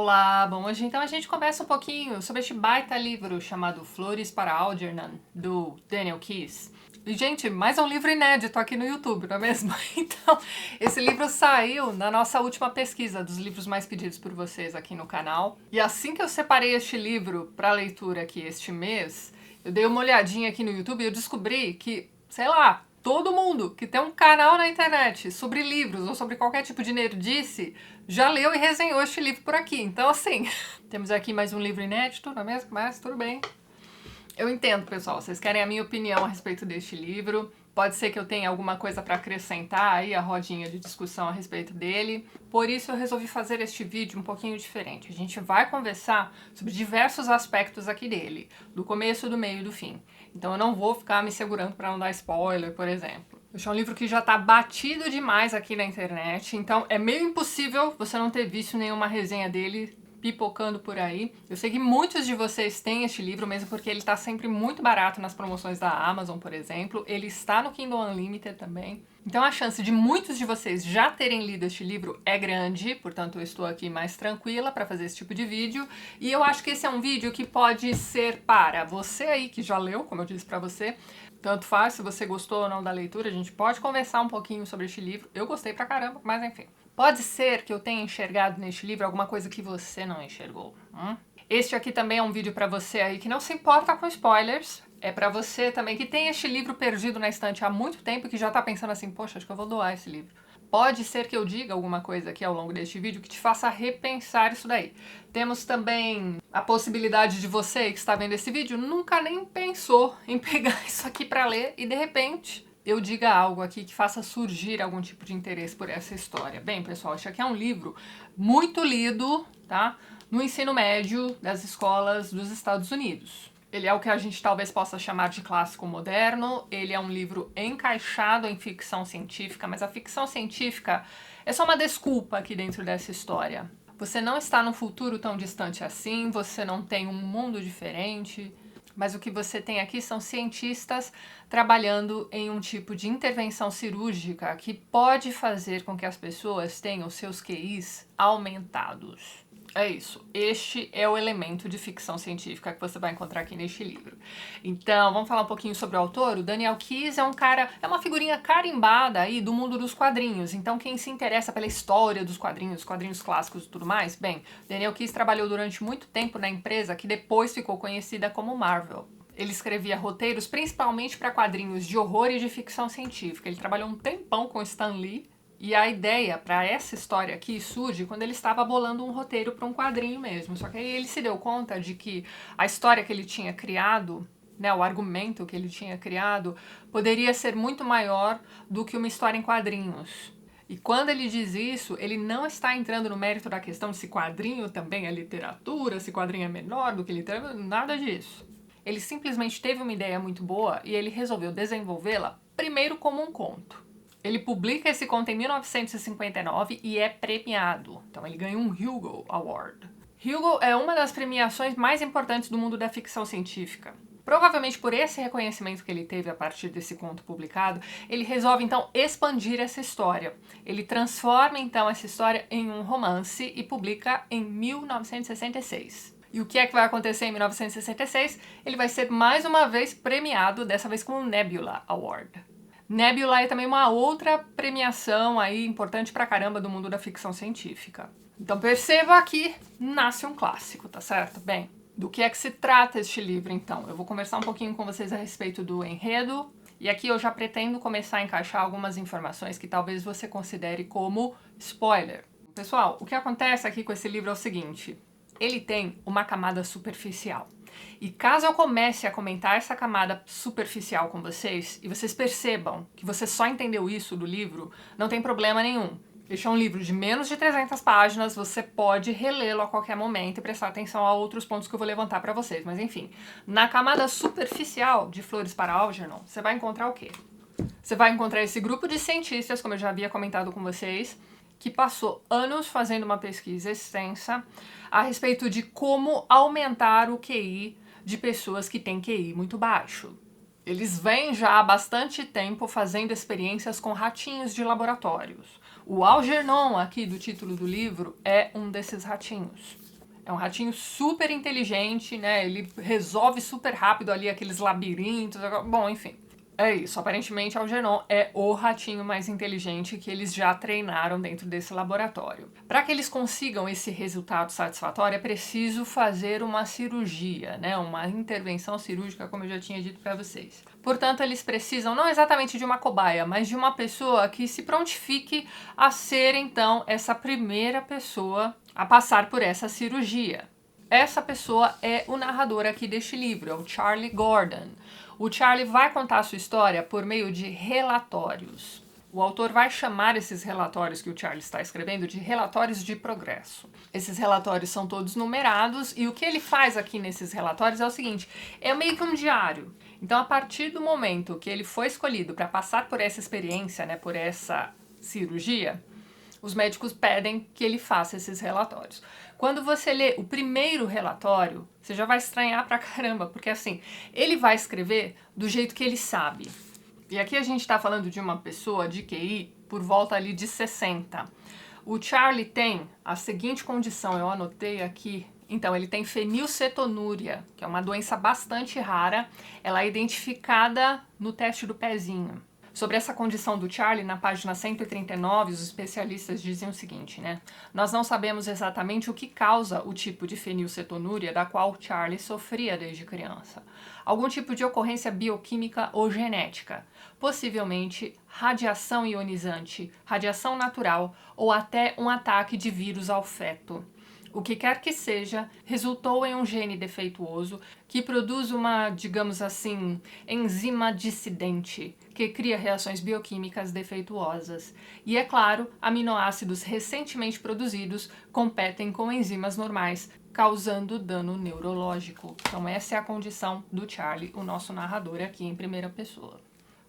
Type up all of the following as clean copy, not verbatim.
Olá, bom, hoje então a gente conversa um pouquinho sobre este baita livro chamado Flores para Algernon, do Daniel Keyes. E, gente, mais um livro inédito aqui no YouTube, não é mesmo? Então, esse livro saiu na nossa última pesquisa dos livros mais pedidos por vocês aqui no canal. E assim que eu separei este livro para leitura aqui este mês, eu dei uma olhadinha aqui no YouTube e eu descobri que, sei lá, todo mundo que tem um canal na internet sobre livros ou sobre qualquer tipo de nerdice já leu e resenhou este livro por aqui. Então, assim, temos aqui mais um livro inédito, não é mesmo? Mas tudo bem. Eu entendo, pessoal, vocês querem a minha opinião a respeito deste livro. Pode ser que eu tenha alguma coisa para acrescentar aí, a rodinha de discussão a respeito dele. Por isso eu resolvi fazer este vídeo um pouquinho diferente. A gente vai conversar sobre diversos aspectos aqui dele, do começo, do meio e do fim. Então eu não vou ficar me segurando para não dar spoiler, por exemplo. Este é um livro que já tá batido demais aqui na internet, então é meio impossível você não ter visto nenhuma resenha dele pipocando por aí. Eu sei que muitos de vocês têm este livro, mesmo porque ele está sempre muito barato nas promoções da Amazon, por exemplo. Ele está no Kindle Unlimited também. Então a chance de muitos de vocês já terem lido este livro é grande, portanto eu estou aqui mais tranquila para fazer esse tipo de vídeo. E eu acho que esse é um vídeo que pode ser para você aí que já leu, como eu disse para você. Tanto faz se você gostou ou não da leitura, a gente pode conversar um pouquinho sobre este livro. Eu gostei pra caramba, mas enfim. Pode ser que eu tenha enxergado neste livro alguma coisa que você não enxergou. Este aqui também é um vídeo pra você aí que não se importa com spoilers. É pra você também que tem este livro perdido na estante há muito tempo e que já tá pensando assim, poxa, acho que eu vou doar esse livro. Pode ser que eu diga alguma coisa aqui ao longo deste vídeo que te faça repensar isso daí. Temos também a possibilidade de você que está vendo esse vídeo nunca nem pensou em pegar isso aqui pra ler e de repente eu diga algo aqui que faça surgir algum tipo de interesse por essa história. Bem, pessoal, este aqui é um livro muito lido, tá? No ensino médio das escolas dos Estados Unidos. Ele é o que a gente talvez possa chamar de clássico moderno. Ele é um livro encaixado em ficção científica, mas a ficção científica é só uma desculpa aqui dentro dessa história. Você não está num futuro tão distante assim, você não tem um mundo diferente, mas o que você tem aqui são cientistas trabalhando em um tipo de intervenção cirúrgica que pode fazer com que as pessoas tenham seus QIs aumentados. É isso. Este é o elemento de ficção científica que você vai encontrar aqui neste livro. Então, vamos falar um pouquinho sobre o autor. O Daniel Keyes é um cara, é uma figurinha carimbada aí do mundo dos quadrinhos. Então, quem se interessa pela história dos quadrinhos clássicos e tudo mais, bem, Daniel Keyes trabalhou durante muito tempo na empresa que depois ficou conhecida como Marvel. Ele escrevia roteiros principalmente para quadrinhos de horror e de ficção científica. Ele trabalhou um tempão com Stan Lee. E a ideia para essa história aqui surge quando ele estava bolando um roteiro para um quadrinho mesmo. Só que aí ele se deu conta de que a história que ele tinha criado, né, o argumento que ele tinha criado, poderia ser muito maior do que uma história em quadrinhos. E quando ele diz isso, ele não está entrando no mérito da questão de se quadrinho também é literatura, se quadrinho é menor do que literatura, nada disso. Ele simplesmente teve uma ideia muito boa e ele resolveu desenvolvê-la primeiro como um conto. Ele publica esse conto em 1959 e é premiado. Então ele ganha um Hugo Award. Hugo é uma das premiações mais importantes do mundo da ficção científica. Provavelmente por esse reconhecimento que ele teve a partir desse conto publicado, ele resolve então expandir essa história. Ele transforma então essa história em um romance e publica em 1966. E o que é que vai acontecer em 1966? Ele vai ser mais uma vez premiado, dessa vez com o Nebula Award. Nebula é também uma outra premiação aí importante pra caramba do mundo da ficção científica. Então perceba aqui, nasce um clássico, tá certo? Bem, do que é que se trata este livro então? Eu vou conversar um pouquinho com vocês a respeito do enredo, e aqui eu já pretendo começar a encaixar algumas informações que talvez você considere como spoiler. Pessoal, o que acontece aqui com esse livro é o seguinte: ele tem uma camada superficial. E caso eu comece a comentar essa camada superficial com vocês, e vocês percebam que você só entendeu isso do livro, não tem problema nenhum. Este é um livro de menos de 300 páginas, você pode relê-lo a qualquer momento e prestar atenção a outros pontos que eu vou levantar para vocês. Mas enfim, na camada superficial de Flores para Algernon, você vai encontrar o quê? Você vai encontrar esse grupo de cientistas, como eu já havia comentado com vocês, que passou anos fazendo uma pesquisa extensa a respeito de como aumentar o QI de pessoas que têm QI muito baixo. Eles vêm já há bastante tempo fazendo experiências com ratinhos de laboratórios. O Algernon, aqui do título do livro, é um desses ratinhos. É um ratinho super inteligente, né? Ele resolve super rápido ali aqueles labirintos. Bom, enfim. É isso, aparentemente Algernon é o ratinho mais inteligente que eles já treinaram dentro desse laboratório. Para que eles consigam esse resultado satisfatório, é preciso fazer uma cirurgia, né? Uma intervenção cirúrgica, como eu já tinha dito para vocês. Portanto, eles precisam não exatamente de uma cobaia, mas de uma pessoa que se prontifique a ser, então, essa primeira pessoa a passar por essa cirurgia. Essa pessoa é o narrador aqui deste livro, é o Charlie Gordon. O Charlie vai contar a sua história por meio de relatórios. O autor vai chamar esses relatórios que o Charlie está escrevendo de relatórios de progresso. Esses relatórios são todos numerados e o que ele faz aqui nesses relatórios é o seguinte, é meio que um diário. Então, a partir do momento que ele foi escolhido para passar por essa experiência, né, por essa cirurgia, os médicos pedem que ele faça esses relatórios. Quando você lê o primeiro relatório, você já vai estranhar pra caramba, porque assim, ele vai escrever do jeito que ele sabe. E aqui a gente tá falando de uma pessoa de QI por volta ali de 60. O Charlie tem a seguinte condição, eu anotei aqui. Então, ele tem fenilcetonúria, que é uma doença bastante rara. Ela é identificada no teste do pezinho. Sobre essa condição do Charlie, na página 139, os especialistas dizem o seguinte, né? Nós não sabemos exatamente o que causa o tipo de fenilcetonúria da qual Charlie sofria desde criança. Algum tipo de ocorrência bioquímica ou genética, possivelmente radiação ionizante, radiação natural ou até um ataque de vírus ao feto. O que quer que seja, resultou em um gene defeituoso que produz uma, digamos assim, enzima dissidente, que cria reações bioquímicas defeituosas. E, é claro, aminoácidos recentemente produzidos competem com enzimas normais, causando dano neurológico. Então essa é a condição do Charlie, o nosso narrador aqui em primeira pessoa.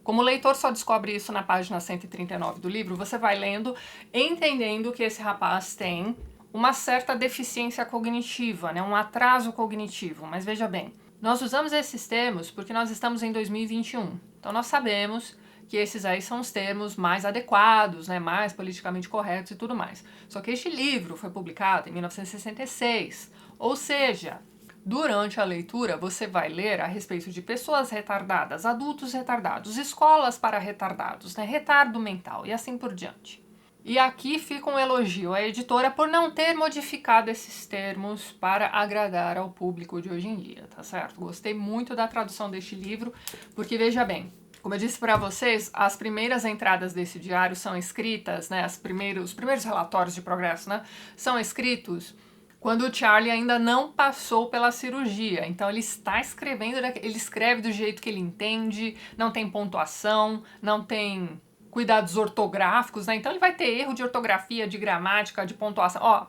Como o leitor só descobre isso na página 139 do livro, você vai lendo, entendendo que esse rapaz tem uma certa deficiência cognitiva, né? Um atraso cognitivo. Mas veja bem, nós usamos esses termos porque nós estamos em 2021. Então nós sabemos que esses aí são os termos mais adequados, né? Mais politicamente corretos e tudo mais. Só que este livro foi publicado em 1966, ou seja, durante a leitura você vai ler a respeito de pessoas retardadas, adultos retardados, escolas para retardados, né? Retardo mental e assim por diante. E aqui fica um elogio à editora por não ter modificado esses termos para agradar ao público de hoje em dia, tá certo? Gostei muito da tradução deste livro, porque veja bem, como eu disse para vocês, as primeiras entradas desse diário são escritas, né? Os primeiros relatórios de progresso, né? São escritos quando o Charlie ainda não passou pela cirurgia. Então ele está escrevendo, ele escreve do jeito que ele entende, não tem pontuação, não tem cuidados ortográficos, né? Então ele vai ter erro de ortografia, de gramática, de pontuação, ó.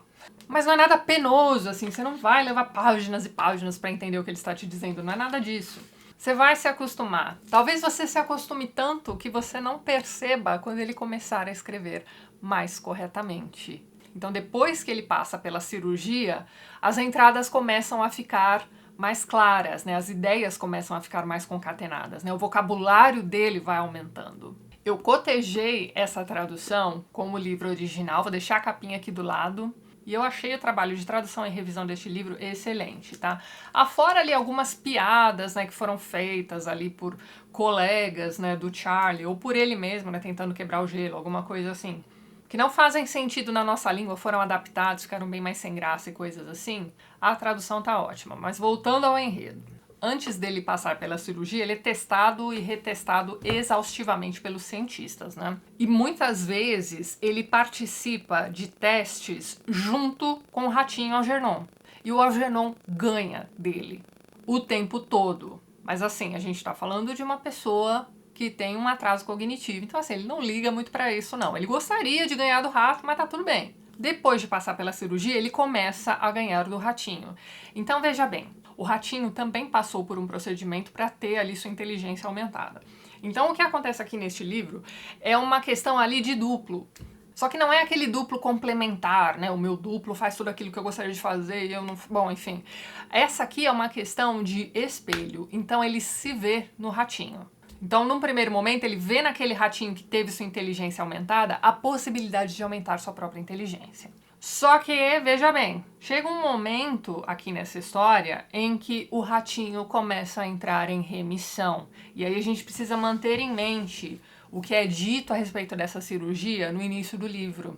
Mas não é nada penoso, assim, você não vai levar páginas e páginas para entender o que ele está te dizendo, não é nada disso. Você vai se acostumar. Talvez você se acostume tanto que você não perceba quando ele começar a escrever mais corretamente. Então, depois que ele passa pela cirurgia, as entradas começam a ficar mais claras, né? As ideias começam a ficar mais concatenadas, né? O vocabulário dele vai aumentando. Eu cotejei essa tradução com o livro original, vou deixar a capinha aqui do lado, e eu achei o trabalho de tradução e revisão deste livro excelente, tá? Afora ali algumas piadas, né, que foram feitas ali por colegas, né, do Charlie, ou por ele mesmo, né, tentando quebrar o gelo, alguma coisa assim, que não fazem sentido na nossa língua, foram adaptados, ficaram bem mais sem graça e coisas assim, a tradução tá ótima. Mas voltando ao enredo. Antes dele passar pela cirurgia, ele é testado e retestado exaustivamente pelos cientistas, né? E muitas vezes ele participa de testes junto com o ratinho Algernon. E o Algernon ganha dele o tempo todo. Mas assim, a gente tá falando de uma pessoa que tem um atraso cognitivo. Então assim, ele não liga muito pra isso não. Ele gostaria de ganhar do rato, mas tá tudo bem. Depois de passar pela cirurgia, ele começa a ganhar do ratinho. Então veja bem, o ratinho também passou por um procedimento para ter ali sua inteligência aumentada. Então o que acontece aqui neste livro é uma questão ali de duplo. Só que não é aquele duplo complementar, né? O meu duplo faz tudo aquilo que eu gostaria de fazer e eu não... Bom, enfim. Essa aqui é uma questão de espelho. Então ele se vê no ratinho. Então, num primeiro momento, ele vê naquele ratinho que teve sua inteligência aumentada a possibilidade de aumentar sua própria inteligência. Só que, veja bem, chega um momento aqui nessa história em que o ratinho começa a entrar em remissão. E aí a gente precisa manter em mente o que é dito a respeito dessa cirurgia no início do livro.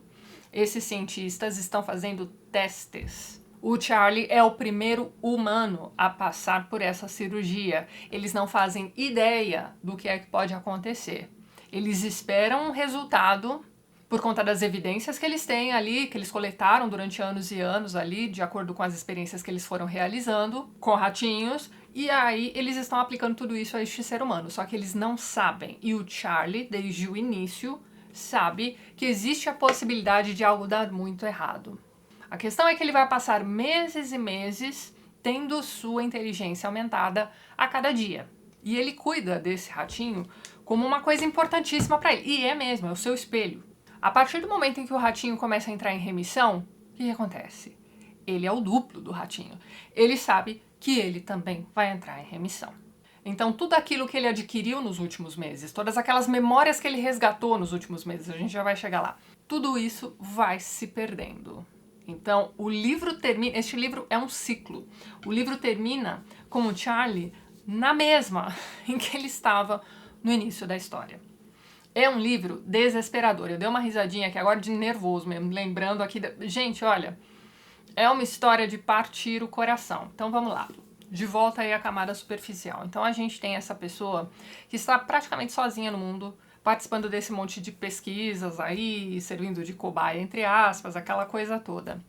Esses cientistas estão fazendo testes. O Charlie é o primeiro humano a passar por essa cirurgia. Eles não fazem ideia do que é que pode acontecer. Eles esperam um resultado por conta das evidências que eles têm ali, que eles coletaram durante anos e anos ali, de acordo com as experiências que eles foram realizando com ratinhos, e aí eles estão aplicando tudo isso a este ser humano, só que eles não sabem. E o Charlie, desde o início, sabe que existe a possibilidade de algo dar muito errado. A questão é que ele vai passar meses e meses tendo sua inteligência aumentada a cada dia. E ele cuida desse ratinho como uma coisa importantíssima para ele. E é mesmo, é o seu espelho. A partir do momento em que o ratinho começa a entrar em remissão, o que acontece? Ele é o duplo do ratinho. Ele sabe que ele também vai entrar em remissão. Então, tudo aquilo que ele adquiriu nos últimos meses, todas aquelas memórias que ele resgatou nos últimos meses, a gente já vai chegar lá, tudo isso vai se perdendo. Então, o livro termina... Este livro é um ciclo. O livro termina com o Charlie na mesma em que ele estava no início da história. É um livro desesperador. Eu dei uma risadinha aqui agora de nervoso mesmo, lembrando aqui... Gente, olha, é uma história de partir o coração. Então, vamos lá. De volta aí à camada superficial. Então, a gente tem essa pessoa que está praticamente sozinha no mundo, participando desse monte de pesquisas aí, servindo de cobaia, entre aspas, aquela coisa toda.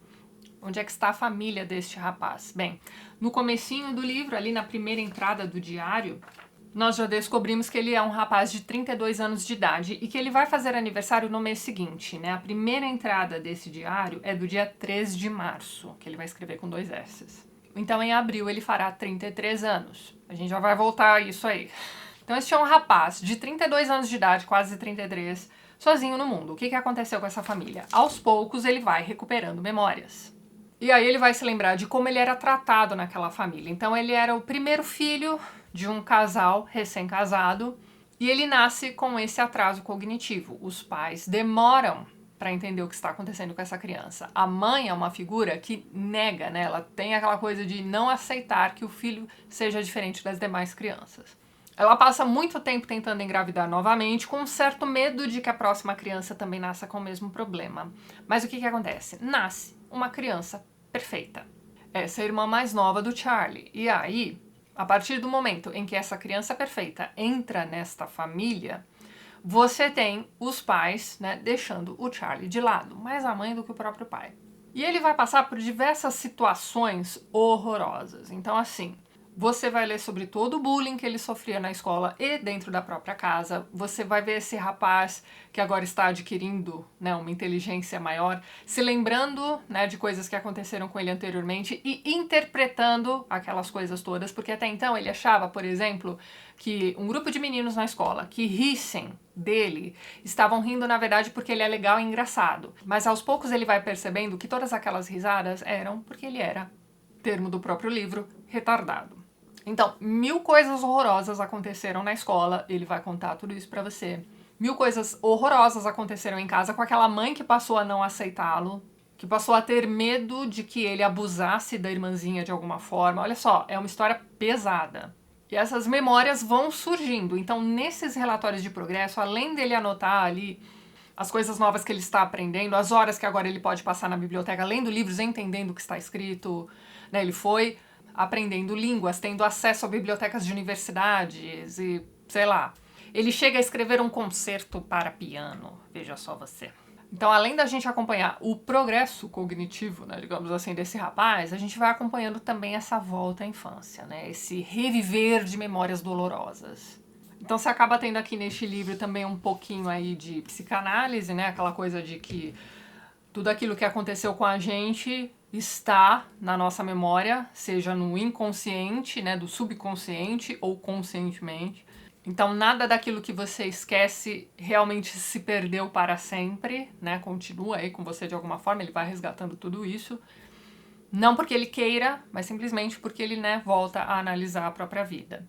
Onde é que está a família deste rapaz? Bem, no comecinho do livro, ali na primeira entrada do diário, nós já descobrimos que ele é um rapaz de 32 anos de idade e que ele vai fazer aniversário no mês seguinte, né? A primeira entrada desse diário é do dia 3 de março, que ele vai escrever com 2 S's. Então, em abril, ele fará 33 anos. A gente já vai voltar a isso aí. Então, este é um rapaz de 32 anos de idade, quase 33, sozinho no mundo. O que aconteceu com essa família? Aos poucos, ele vai recuperando memórias. E aí ele vai se lembrar de como ele era tratado naquela família. Então, ele era o primeiro filho de um casal recém-casado e ele nasce com esse atraso cognitivo. Os pais demoram para entender o que está acontecendo com essa criança. A mãe é uma figura que nega, né? Ela tem aquela coisa de não aceitar que o filho seja diferente das demais crianças. Ela passa muito tempo tentando engravidar novamente, com um certo medo de que a próxima criança também nasça com o mesmo problema. Mas o que acontece? Nasce uma criança perfeita. Essa é a irmã mais nova do Charlie. E aí, a partir do momento em que essa criança perfeita entra nesta família, você tem os pais, né, deixando o Charlie de lado, mais a mãe do que o próprio pai. E ele vai passar por diversas situações horrorosas. Então, assim, você vai ler sobre todo o bullying que ele sofria na escola e dentro da própria casa. Você vai ver esse rapaz que agora está adquirindo, né, uma inteligência maior, se lembrando, né, de coisas que aconteceram com ele anteriormente e interpretando aquelas coisas todas, porque até então ele achava, por exemplo, que um grupo de meninos na escola que rissem dele estavam rindo, na verdade, porque ele é legal e engraçado. Mas aos poucos ele vai percebendo que todas aquelas risadas eram porque ele era, termo do próprio livro, retardado. Então, 1000 coisas horrorosas aconteceram na escola, ele vai contar tudo isso pra você. 1000 coisas horrorosas aconteceram em casa com aquela mãe que passou a não aceitá-lo, que passou a ter medo de que ele abusasse da irmãzinha de alguma forma. Olha só, é uma história pesada. E essas memórias vão surgindo. Então, nesses relatórios de progresso, além dele anotar ali as coisas novas que ele está aprendendo, as horas que agora ele pode passar na biblioteca lendo livros, entendendo o que está escrito, né? Ele foi aprendendo línguas, tendo acesso a bibliotecas de universidades e, sei lá. Ele chega a escrever um concerto para piano, veja só você. Então, além da gente acompanhar o progresso cognitivo, né, digamos assim, desse rapaz, a gente vai acompanhando também essa volta à infância, né, esse reviver de memórias dolorosas. Então, você acaba tendo aqui neste livro também um pouquinho aí de psicanálise, né, aquela coisa de que tudo aquilo que aconteceu com a gente está na nossa memória, seja no inconsciente, né, do subconsciente ou conscientemente. Então, nada daquilo que você esquece realmente se perdeu para sempre, né? Continua aí com você de alguma forma, ele vai resgatando tudo isso. Não porque ele queira, mas simplesmente porque ele, né, volta a analisar a própria vida.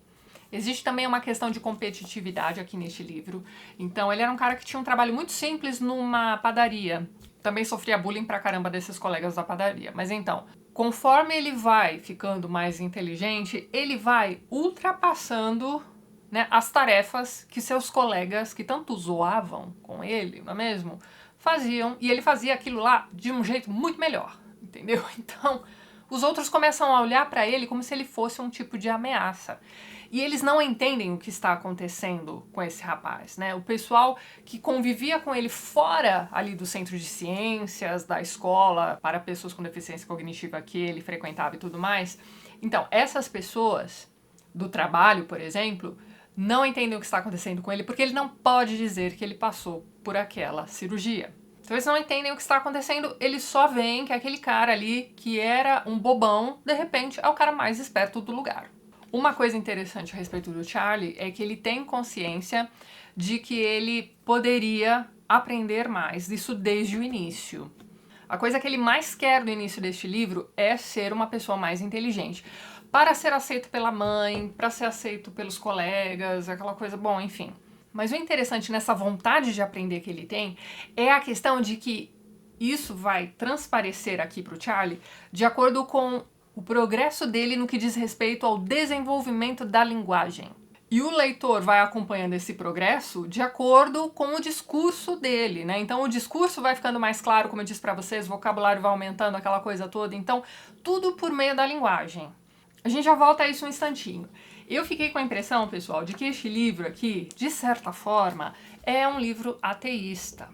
Existe também uma questão de competitividade aqui neste livro. Então, ele era um cara que tinha um trabalho muito simples numa padaria. também sofria bullying pra caramba desses colegas da padaria. Mas então, conforme ele vai ficando mais inteligente, ele vai ultrapassando, né, as tarefas que seus colegas, que tanto zoavam com ele, não é mesmo? Faziam, e ele fazia aquilo lá de um jeito muito melhor, entendeu? Então, os outros começam a olhar para ele como se ele fosse um tipo de ameaça. E eles não entendem o que está acontecendo com esse rapaz, né? O pessoal que convivia com ele fora ali do centro de ciências, da escola para pessoas com deficiência cognitiva que ele frequentava e tudo mais. Então, essas pessoas do trabalho, por exemplo, não entendem o que está acontecendo com ele porque ele não pode dizer que ele passou por aquela cirurgia. Então eles não entendem o que está acontecendo, eles só veem que aquele cara ali, que era um bobão, de repente é o cara mais esperto do lugar. Uma coisa interessante a respeito do Charlie é que ele tem consciência de que ele poderia aprender mais, isso desde o início. A coisa que ele mais quer no início deste livro é ser uma pessoa mais inteligente. Para ser aceito pela mãe, para ser aceito pelos colegas, aquela coisa, bom, enfim. Mas o interessante nessa vontade de aprender que ele tem é a questão de que isso vai transparecer aqui para o Charlie de acordo com o progresso dele no que diz respeito ao desenvolvimento da linguagem. E o leitor vai acompanhando esse progresso de acordo com o discurso dele, né? Então o discurso vai ficando mais claro, como eu disse para vocês, o vocabulário vai aumentando, aquela coisa toda. Então, tudo por meio da linguagem. A gente já volta a isso um instantinho. Eu fiquei com a impressão, pessoal, de que este livro aqui, de certa forma, é um livro ateísta.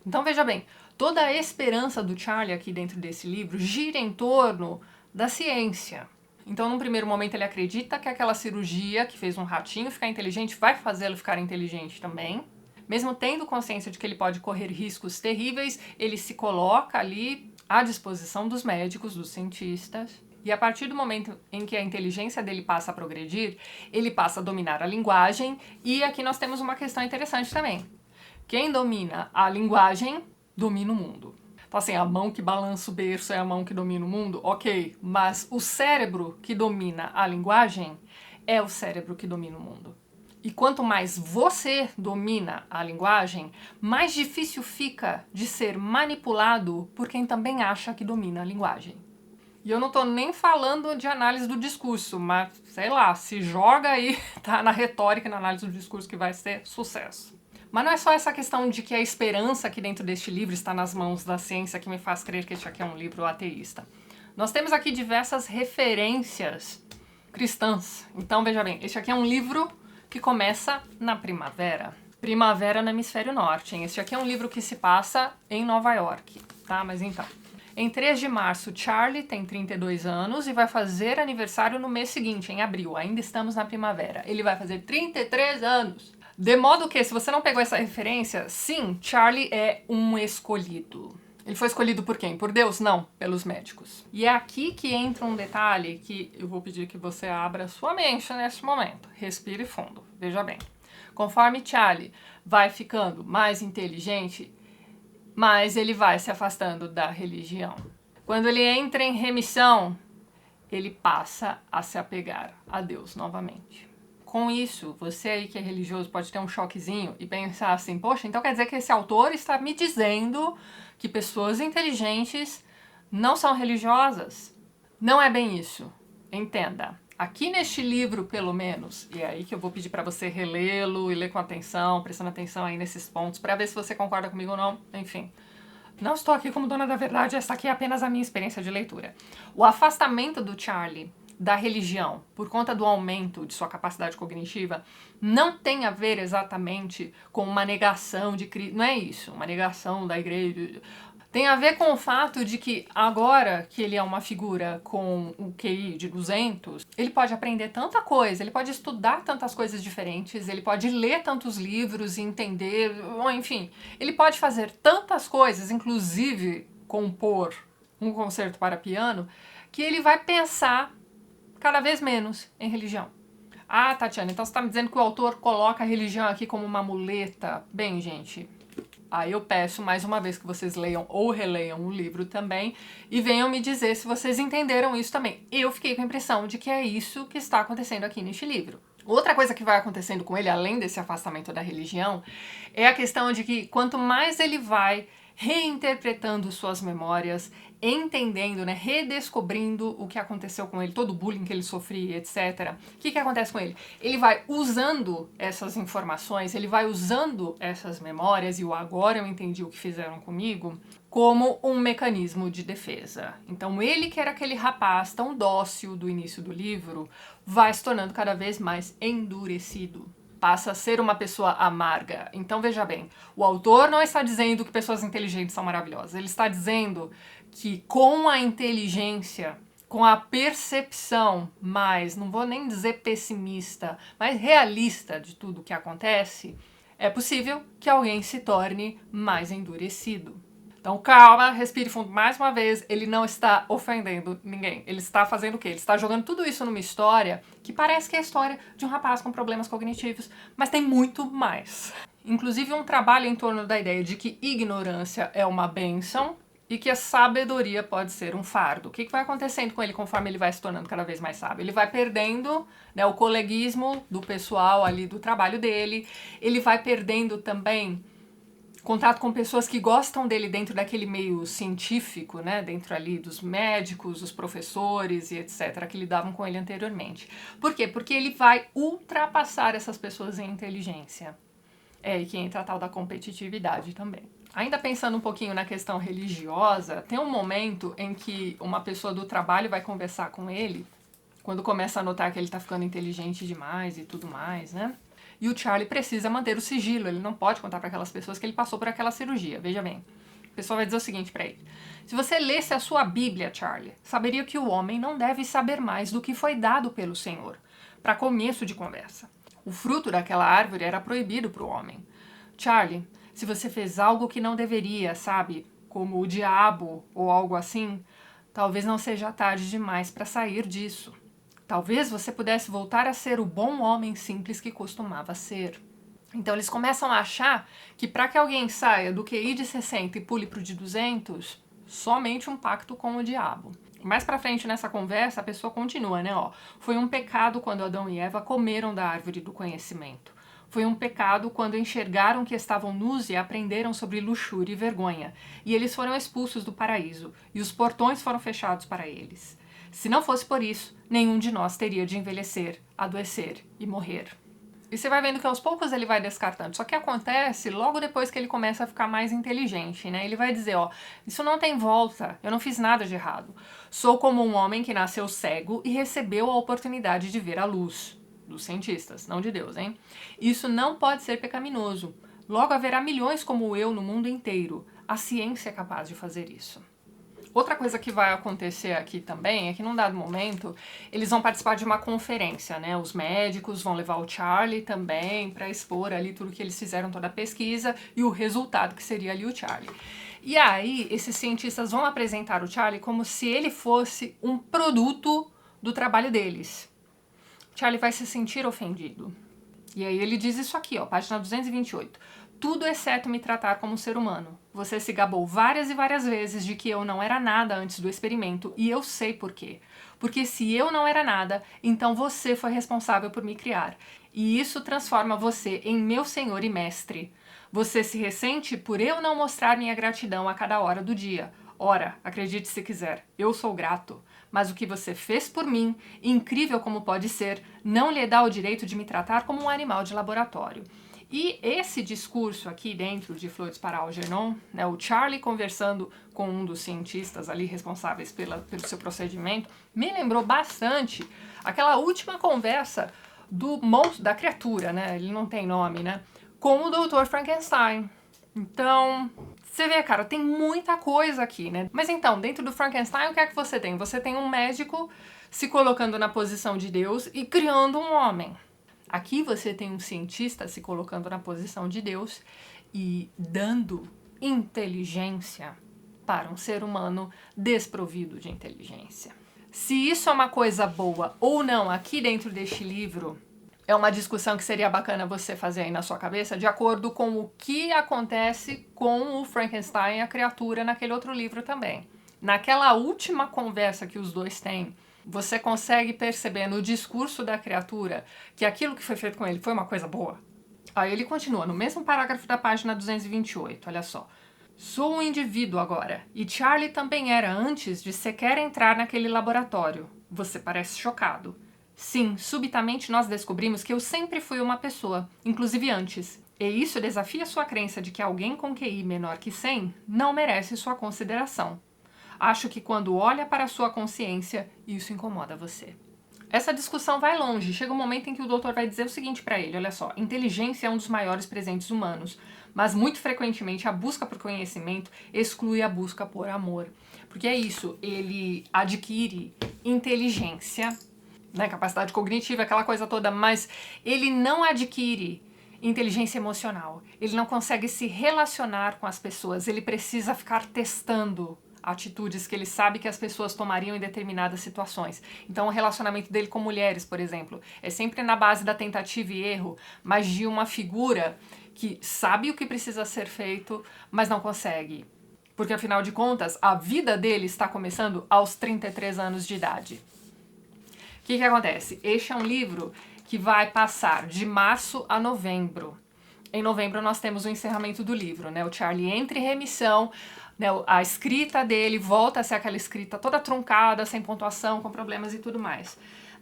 Então veja bem, toda a esperança do Charlie aqui dentro desse livro gira em torno da ciência. Então, num primeiro momento, ele acredita que aquela cirurgia que fez um ratinho ficar inteligente vai fazê-lo ficar inteligente também. Mesmo tendo consciência de que ele pode correr riscos terríveis, ele se coloca ali à disposição dos médicos, dos cientistas. E a partir do momento em que a inteligência dele passa a progredir, ele passa a dominar a linguagem. E aqui nós temos uma questão interessante também. Quem domina a linguagem, domina o mundo. Então assim, a mão que balança o berço é a mão que domina o mundo? Ok, mas o cérebro que domina a linguagem é o cérebro que domina o mundo. E quanto mais você domina a linguagem, mais difícil fica de ser manipulado por quem também acha que domina a linguagem. E eu não tô nem falando de análise do discurso, mas, sei lá, se joga aí, tá, na retórica e na análise do discurso que vai ser sucesso. Mas não é só essa questão de que a esperança aqui dentro deste livro está nas mãos da ciência que me faz crer que este aqui é um livro ateísta. Nós temos aqui diversas referências cristãs. Então, veja bem, este aqui é um livro que começa na primavera. Primavera no hemisfério norte, hein? Este aqui é um livro que se passa em Nova York, tá? Mas então... Em 3 de março, Charlie tem 32 anos e vai fazer aniversário no mês seguinte, em abril. Ainda estamos na primavera. Ele vai fazer 33 anos. De modo que, se você não pegou essa referência, sim, Charlie é um escolhido. Ele foi escolhido por quem? Por Deus? Não, pelos médicos. E é aqui que entra um detalhe que eu vou pedir que você abra sua mente neste momento. Respire fundo. Veja bem. Conforme Charlie vai ficando mais inteligente, mas ele vai se afastando da religião. Quando ele entra em remissão, ele passa a se apegar a Deus novamente. Com isso, você aí que é religioso pode ter um choquezinho e pensar assim, poxa, então quer dizer que esse autor está me dizendo que pessoas inteligentes não são religiosas? Não é bem isso. Entenda. Aqui neste livro, pelo menos, e é aí que eu vou pedir para você relê-lo e ler com atenção, prestando atenção aí nesses pontos, para ver se você concorda comigo ou não, enfim. Não estou aqui como dona da verdade, essa aqui é apenas a minha experiência de leitura. O afastamento do Charlie da religião por conta do aumento de sua capacidade cognitiva não tem a ver exatamente com uma negação de Cristo, não é isso, uma negação da igreja... Tem a ver com o fato de que agora que ele é uma figura com o QI de 200, ele pode aprender tanta coisa, ele pode estudar tantas coisas diferentes, ele pode ler tantos livros e entender, ou enfim, ele pode fazer tantas coisas, inclusive compor um concerto para piano, que ele vai pensar cada vez menos em religião. Ah, Tatiana, então você está me dizendo que o autor coloca a religião aqui como uma muleta? Bem, gente... Aí eu peço mais uma vez que vocês leiam ou releiam o livro também e venham me dizer se vocês entenderam isso também. Eu fiquei com a impressão de que é isso que está acontecendo aqui neste livro. Outra coisa que vai acontecendo com ele, além desse afastamento da religião, é a questão de que quanto mais ele vai reinterpretando suas memórias, entendendo, né, redescobrindo o que aconteceu com ele, todo o bullying que ele sofria, etc. O que acontece com ele? Ele vai usando essas informações, ele vai usando essas memórias, e o agora eu entendi o que fizeram comigo, como um mecanismo de defesa. Então ele, que era aquele rapaz tão dócil do início do livro, vai se tornando cada vez mais endurecido. Passa a ser uma pessoa amarga. Então veja bem, o autor não está dizendo que pessoas inteligentes são maravilhosas, ele está dizendo que com a inteligência, com a percepção mais, não vou nem dizer pessimista, mas realista de tudo o que acontece, é possível que alguém se torne mais endurecido. Então calma, respire fundo mais uma vez, ele não está ofendendo ninguém, ele está fazendo o quê? Ele está jogando tudo isso numa história que parece que é a história de um rapaz com problemas cognitivos, mas tem muito mais. Inclusive um trabalho em torno da ideia de que ignorância é uma bênção e que a sabedoria pode ser um fardo. O que vai acontecendo com ele conforme ele vai se tornando cada vez mais sábio? Ele vai perdendo, né, o coleguismo do pessoal ali do trabalho dele, ele vai perdendo também contato com pessoas que gostam dele dentro daquele meio científico, né, dentro ali dos médicos, os professores e etc, que lidavam com ele anteriormente. Por quê? Porque ele vai ultrapassar essas pessoas em inteligência. E que entra a tal da competitividade também. Ainda pensando um pouquinho na questão religiosa, tem um momento em que uma pessoa do trabalho vai conversar com ele, quando começa a notar que ele tá ficando inteligente demais e tudo mais, né? E o Charlie precisa manter o sigilo, ele não pode contar para aquelas pessoas que ele passou por aquela cirurgia. Veja bem, a pessoa vai dizer o seguinte para ele: se você lesse a sua Bíblia, Charlie, saberia que o homem não deve saber mais do que foi dado pelo Senhor. Para começo de conversa. O fruto daquela árvore era proibido para o homem. Charlie, se você fez algo que não deveria, sabe, como o diabo ou algo assim, talvez não seja tarde demais para sair disso. Talvez você pudesse voltar a ser o bom homem simples que costumava ser. Então eles começam a achar que para que alguém saia do QI de 60 e pule para o de 200, somente um pacto com o diabo. Mais pra frente nessa conversa, a pessoa continua, né, ó. Foi um pecado quando Adão e Eva comeram da árvore do conhecimento. Foi um pecado quando enxergaram que estavam nus e aprenderam sobre luxúria e vergonha. E eles foram expulsos do paraíso, e os portões foram fechados para eles. Se não fosse por isso, nenhum de nós teria de envelhecer, adoecer e morrer. E você vai vendo que aos poucos ele vai descartando. Só que acontece logo depois que ele começa a ficar mais inteligente, né? Ele vai dizer, ó, isso não tem volta, eu não fiz nada de errado. Sou como um homem que nasceu cego e recebeu a oportunidade de ver a luz. Dos cientistas, não de Deus, hein? Isso não pode ser pecaminoso. Logo haverá milhões como eu no mundo inteiro. A ciência é capaz de fazer isso. Outra coisa que vai acontecer aqui também é que num dado momento eles vão participar de uma conferência, né? Os médicos vão levar o Charlie também para expor ali tudo que eles fizeram, toda a pesquisa e o resultado que seria ali o Charlie. E aí esses cientistas vão apresentar o Charlie como se ele fosse um produto do trabalho deles. Charlie vai se sentir ofendido. E aí ele diz isso aqui, ó, página 228. Tudo exceto me tratar como um ser humano. Você se gabou várias e várias vezes de que eu não era nada antes do experimento, e eu sei por quê. Porque se eu não era nada, então você foi responsável por me criar. E isso transforma você em meu senhor e mestre. Você se ressente por eu não mostrar minha gratidão a cada hora do dia. Ora, acredite se quiser, eu sou grato. Mas o que você fez por mim, incrível como pode ser, não lhe dá o direito de me tratar como um animal de laboratório. E esse discurso aqui dentro de Flores para Algernon, né, o Charlie conversando com um dos cientistas ali responsáveis pelo seu procedimento, me lembrou bastante aquela última conversa do monstro, da criatura, né, ele não tem nome, né, com o Dr. Frankenstein. Então, você vê, cara, tem muita coisa aqui, né? Mas então, dentro do Frankenstein, o que é que você tem? Você tem um médico se colocando na posição de Deus e criando um homem. Aqui você tem um cientista se colocando na posição de Deus e dando inteligência para um ser humano desprovido de inteligência. Se isso é uma coisa boa ou não aqui dentro deste livro, é uma discussão que seria bacana você fazer aí na sua cabeça, de acordo com o que acontece com o Frankenstein e a criatura naquele outro livro também. Naquela última conversa que os dois têm, você consegue perceber no discurso da criatura que aquilo que foi feito com ele foi uma coisa boa? Aí ele continua, no mesmo parágrafo da página 228, olha só. Sou um indivíduo agora, e Charlie também era antes de sequer entrar naquele laboratório. Você parece chocado. Sim, subitamente nós descobrimos que eu sempre fui uma pessoa, inclusive antes. E isso desafia sua crença de que alguém com QI menor que 100 não merece sua consideração. Acho que quando olha para a sua consciência, isso incomoda você. Essa discussão vai longe. Chega um momento em que o doutor vai dizer o seguinte para ele: olha só, inteligência é um dos maiores presentes humanos, mas muito frequentemente a busca por conhecimento exclui a busca por amor. Porque é isso, ele adquire inteligência, né, capacidade cognitiva, aquela coisa toda, mas ele não adquire inteligência emocional. Ele não consegue se relacionar com as pessoas, ele precisa ficar testando atitudes que ele sabe que as pessoas tomariam em determinadas situações. Então o relacionamento dele com mulheres, por exemplo, é sempre na base da tentativa e erro, mas de uma figura que sabe o que precisa ser feito, mas não consegue. Porque afinal de contas, a vida dele está começando aos 33 anos de idade. O que acontece? Este é um livro que vai passar de março a novembro. Em novembro nós temos o encerramento do livro, né? O Charlie entra em remissão, né? A escrita dele volta a ser aquela escrita toda truncada, sem pontuação, com problemas e tudo mais.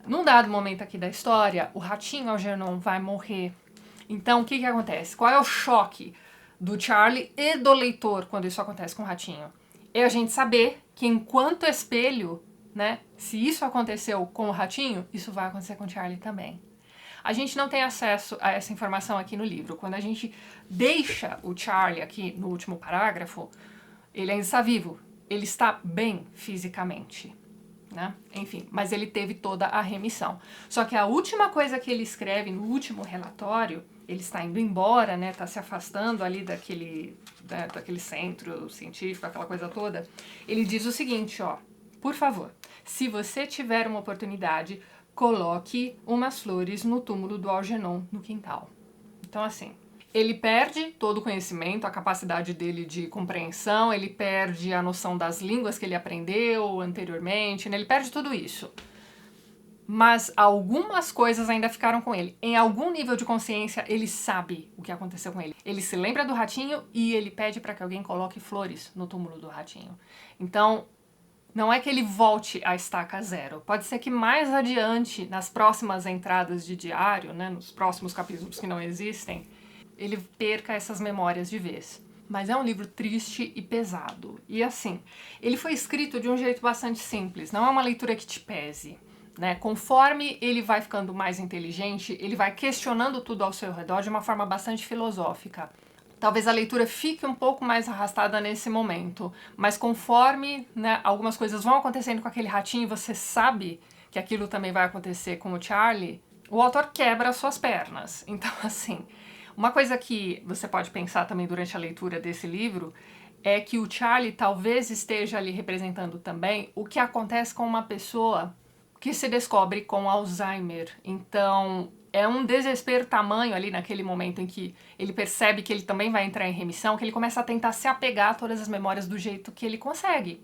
Num dado momento aqui da história, o ratinho Algernon vai morrer. Então, o que acontece? Qual é o choque do Charlie e do leitor quando isso acontece com o ratinho? É a gente saber que enquanto espelho, né, se isso aconteceu com o ratinho, isso vai acontecer com o Charlie também. A gente não tem acesso a essa informação aqui no livro. Quando a gente deixa o Charlie aqui no último parágrafo, ele ainda está vivo, ele está bem fisicamente, né? Enfim, mas ele teve toda a remissão. Só que a última coisa que ele escreve no último relatório, ele está indo embora, né? Está se afastando ali daquele centro científico, aquela coisa toda. Ele diz o seguinte, ó: por favor, se você tiver uma oportunidade, coloque umas flores no túmulo do Algernon no quintal. Então, assim, ele perde todo o conhecimento, a capacidade dele de compreensão, ele perde a noção das línguas que ele aprendeu anteriormente, né? Ele perde tudo isso. Mas algumas coisas ainda ficaram com ele. Em algum nível de consciência, ele sabe o que aconteceu com ele. Ele se lembra do ratinho e ele pede para que alguém coloque flores no túmulo do ratinho. Então, não é que ele volte à estaca zero. Pode ser que mais adiante, nas próximas entradas de diário, né, nos próximos capítulos que não existem, ele perca essas memórias de vez. Mas é um livro triste e pesado. E assim, ele foi escrito de um jeito bastante simples. Não é uma leitura que te pese, né? Conforme ele vai ficando mais inteligente, ele vai questionando tudo ao seu redor de uma forma bastante filosófica. Talvez a leitura fique um pouco mais arrastada nesse momento, mas conforme, né, algumas coisas vão acontecendo com aquele ratinho e você sabe que aquilo também vai acontecer com o Charlie, o autor quebra as suas pernas. Então, assim, uma coisa que você pode pensar também durante a leitura desse livro é que o Charlie talvez esteja ali representando também o que acontece com uma pessoa que se descobre com Alzheimer. Então, é um desespero tamanho ali naquele momento em que ele percebe que ele também vai entrar em remissão, que ele começa a tentar se apegar a todas as memórias do jeito que ele consegue.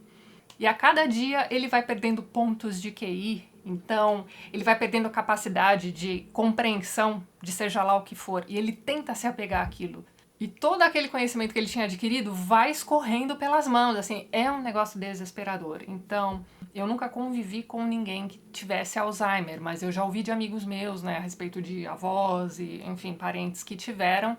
E a cada dia ele vai perdendo pontos de QI, então ele vai perdendo a capacidade de compreensão de seja lá o que for, e ele tenta se apegar àquilo. E todo aquele conhecimento que ele tinha adquirido vai escorrendo pelas mãos, assim, é um negócio desesperador. Então, eu nunca convivi com ninguém que tivesse Alzheimer, mas eu já ouvi de amigos meus, né, a respeito de avós e, enfim, parentes que tiveram.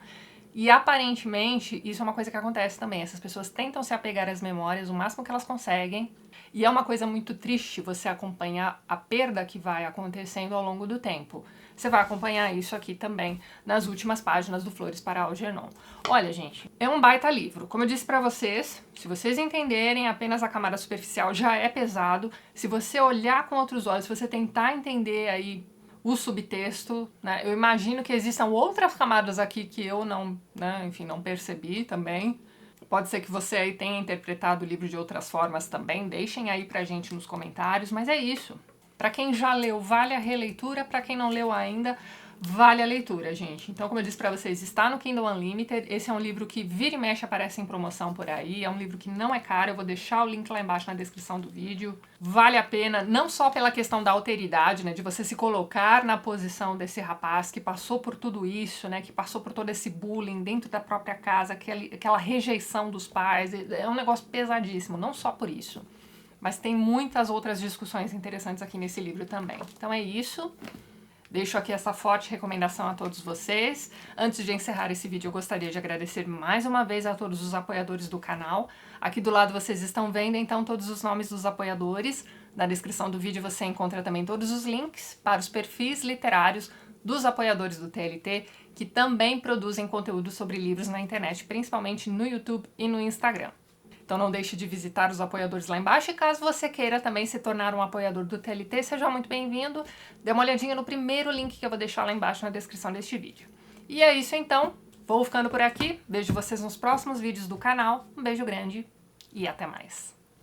E aparentemente isso é uma coisa que acontece também. Essas pessoas tentam se apegar às memórias o máximo que elas conseguem. E é uma coisa muito triste você acompanhar a perda que vai acontecendo ao longo do tempo. Você vai acompanhar isso aqui também nas últimas páginas do Flores para Algernon. Olha, gente, é um baita livro. Como eu disse pra vocês, se vocês entenderem apenas a camada superficial já é pesado. Se você olhar com outros olhos, se você tentar entender aí o subtexto, né? Eu imagino que existam outras camadas aqui que eu não, né, enfim, não percebi também. Pode ser que você aí tenha interpretado o livro de outras formas também, deixem aí pra gente nos comentários, mas é isso. Pra quem já leu, vale a releitura, pra quem não leu ainda, Vale a leitura, gente. Então, como eu disse pra vocês, está no Kindle Unlimited. Esse é um livro que vira e mexe aparece em promoção por aí. É um livro que não é caro. Eu vou deixar o link lá embaixo na descrição do vídeo. Vale a pena, não só pela questão da alteridade, né, de você se colocar na posição desse rapaz que passou por tudo isso, né, que passou por todo esse bullying dentro da própria casa, aquela rejeição dos pais. É um negócio pesadíssimo, não só por isso. Mas tem muitas outras discussões interessantes aqui nesse livro também. Então é isso. Deixo aqui essa forte recomendação a todos vocês. Antes de encerrar esse vídeo, eu gostaria de agradecer mais uma vez a todos os apoiadores do canal. Aqui do lado vocês estão vendo, então, todos os nomes dos apoiadores. Na descrição do vídeo você encontra também todos os links para os perfis literários dos apoiadores do TLT, que também produzem conteúdo sobre livros na internet, principalmente no YouTube e no Instagram. Então não deixe de visitar os apoiadores lá embaixo e caso você queira também se tornar um apoiador do TLT, seja muito bem-vindo. Dê uma olhadinha no primeiro link que eu vou deixar lá embaixo na descrição deste vídeo. E é isso então, vou ficando por aqui, vejo vocês nos próximos vídeos do canal, um beijo grande e até mais.